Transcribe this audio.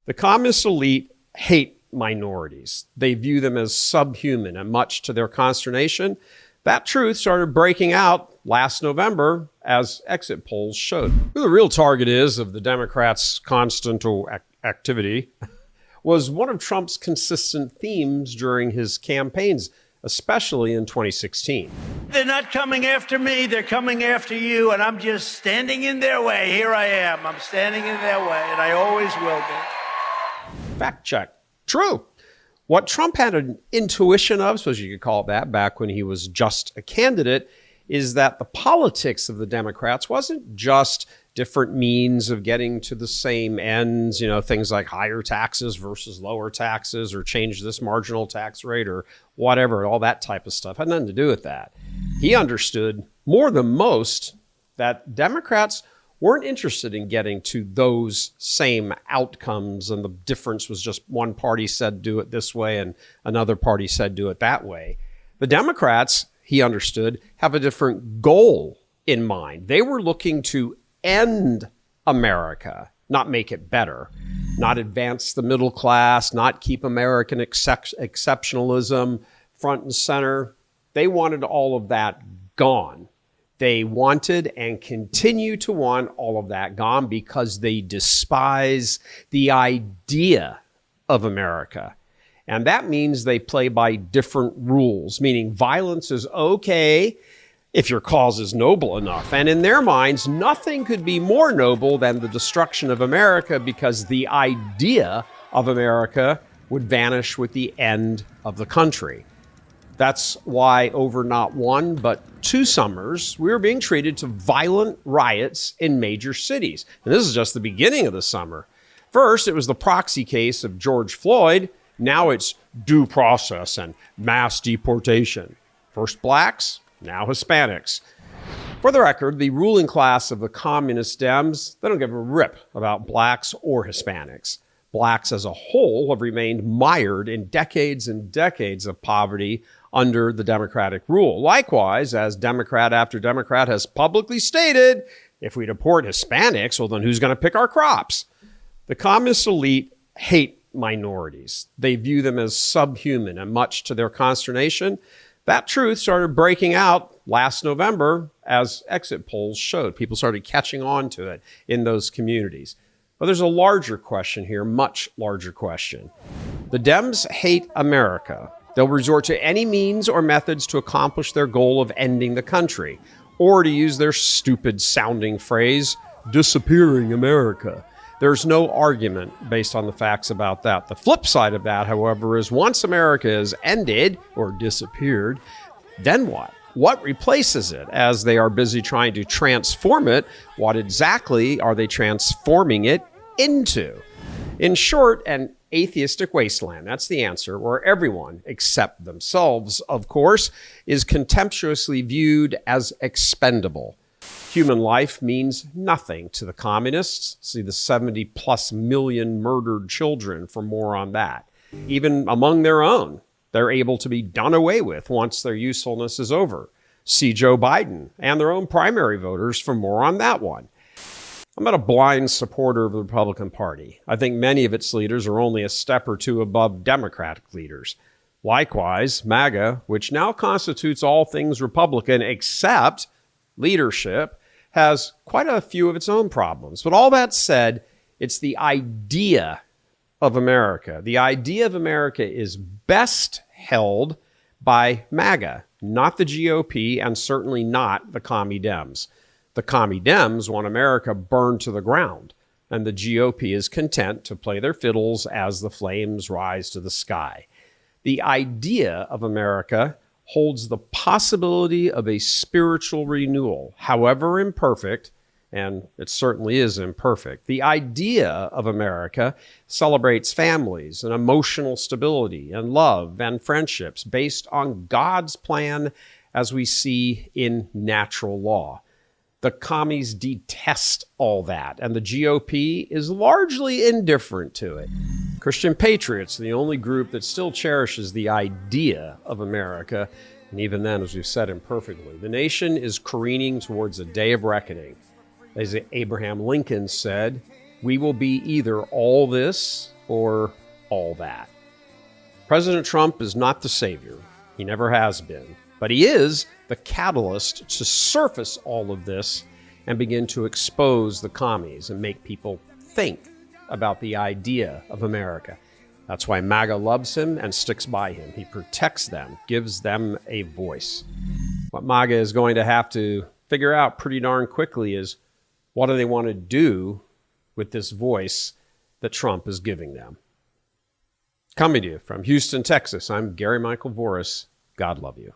The communist elite hate minorities. They view them as subhuman, and much to their consternation, that truth started breaking out last November as exit polls showed. Who the real target is of the Democrats' constant activity was one of Trump's consistent themes during his campaigns, especially in 2016. They're not coming after me, they're coming after you, and I'm just standing in their way. Here I am, I'm standing in their way, and I always will be. Fact check. True. What Trump had an intuition of, suppose you could call it that, back when he was just a candidate, is that the politics of the Democrats wasn't just different means of getting to the same ends, things like higher taxes versus lower taxes, or change this marginal tax rate, or whatever, all that type of stuff. Had nothing to do with that. He understood more than most that Democrats weren't interested in getting to those same outcomes, and the difference was just one party said do it this way and another party said do it that way. The Democrats, he understood, have a different goal in mind. They were looking to end America, not make it better, not advance the middle class, not keep American exceptionalism front and center. They wanted all of that gone. They wanted and continue to want all of that gone because they despise the idea of America. And that means they play by different rules, meaning violence is okay if your cause is noble enough. And in their minds, nothing could be more noble than the destruction of America, because the idea of America would vanish with the end of the country. That's why over not one, but 2 summers, we were being treated to violent riots in major cities. And this is just the beginning of the summer. First, it was the proxy case of George Floyd. Now it's due process and mass deportation. First blacks, now Hispanics. For the record, the ruling class of the communist Dems, they don't give a rip about blacks or Hispanics. Blacks as a whole have remained mired in decades and decades of poverty under the Democratic rule. Likewise, as Democrat after Democrat has publicly stated, if we deport Hispanics, well, then who's going to pick our crops? The communist elite hate minorities. They view them as subhuman, and much to their consternation, that truth started breaking out last November as exit polls showed. People started catching on to it in those communities. But there's a larger question here, much larger question. The Dems hate America. They'll resort to any means or methods to accomplish their goal of ending the country, or to use their stupid sounding phrase, disappearing America. There's no argument based on the facts about that. The flip side of that, however, is once America is ended or disappeared, then what? What replaces it? As they are busy trying to transform it, what exactly are they transforming it into? In short, an atheistic wasteland. That's the answer, where everyone, except themselves, of course, is contemptuously viewed as expendable. Human life means nothing to the communists. See the 70+ million murdered children for more on that. Even among their own, they're able to be done away with once their usefulness is over. See Joe Biden and their own primary voters for more on that one. I'm not a blind supporter of the Republican Party. I think many of its leaders are only a step or two above Democratic leaders. Likewise, MAGA, which now constitutes all things Republican except leadership, has quite a few of its own problems. But all that said, it's the idea of America. The idea of America is best held by MAGA, not the GOP, and certainly not the Commie Dems. The Commie Dems want America burned to the ground, and the GOP is content to play their fiddles as the flames rise to the sky. The idea of America holds the possibility of a spiritual renewal, however imperfect, and it certainly is imperfect. The idea of America celebrates families and emotional stability and love and friendships based on God's plan as we see in natural law. The commies detest all that, and the GOP is largely indifferent to it. Christian patriots are the only group that still cherishes the idea of America, and even then, as we've said, imperfectly. The nation is careening towards a day of reckoning. As Abraham Lincoln said, we will be either all this or all that. President Trump is not the savior. He never has been. But he is the catalyst to surface all of this and begin to expose the commies and make people think about the idea of America. That's why MAGA loves him and sticks by him. He protects them, gives them a voice. What MAGA is going to have to figure out pretty darn quickly is, what do they want to do with this voice that Trump is giving them? Coming to you from Houston, Texas, I'm Gary Michael Voris. God love you.